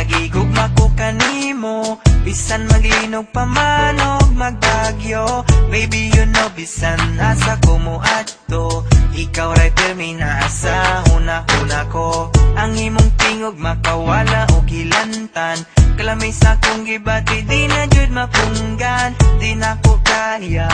Nagigugma ko kanimo, bisan maglinog pa man og magbagyo. Baby you know bisan asa ko mo adto, ikaw ray pirmi na asa una-una ko. Ang imong tingog makawala og hilantan, kalamay sa kong gibati di na jud mapunggan. Di na ko kaya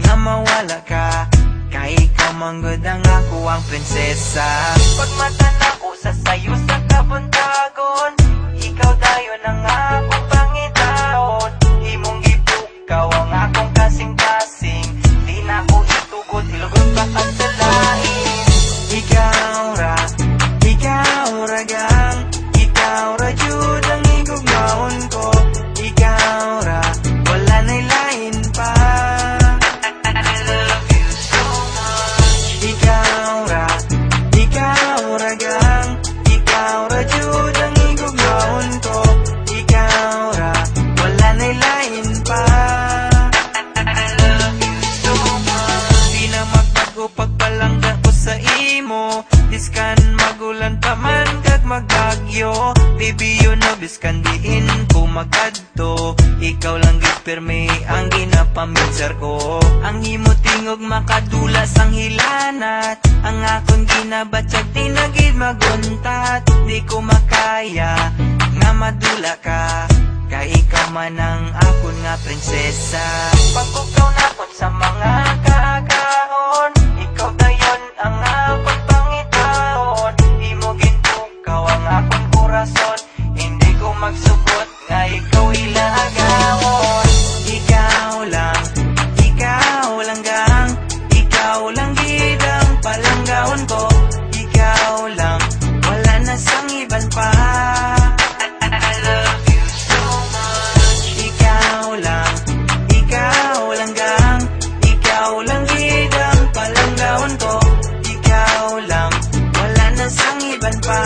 nga mawala ka, kay ikaw manggod ang ako ang prinsesa. Pag mata na ko sa sayo sa kabuntagon, ikaw dayon ang akong pangitaon. Imong gipukaw ang akong kasing-kasing, di na ko itugod ilugon pa at sa lain. Ikaw ra gang, ikaw ra jud ang igugmaon ko. Ikaw ra, wala na'y lain pa. I love you so much. Ikaw ra gang, ikaw ra jud ang igugmaon ko. Ikaw ra, wala na'y lain pa. I love you so much. Di na magbago pagpalangga ko sa imo, biskan magulan pa man kag magbagyo. Baby you know biskan diin ko magadto, ikaw lang gid pirmi ang ginapaminsar ko. Ang imo tingog makadulas ang hilanat, ang akong ginabatyag di na gid maguntat. Di ko makaya nga madula ka, kay ikaw man ang akon nga prinsesa. Pagbukaw na kon sa mga kaagahon, ikaw dayon ang akong pangitaon. Imo gintukaw ang akong korason, hindi ko magsubot nga ikaw ilagawon. Ikaw lang gang, ikaw lang gid ang palanggawon ko. Ikaw lang, wala na sang iban pa. I love you so much. Ikaw lang gang, ikaw lang gid ang palanggawon ko. Ikaw lang, wala na sang iban pa.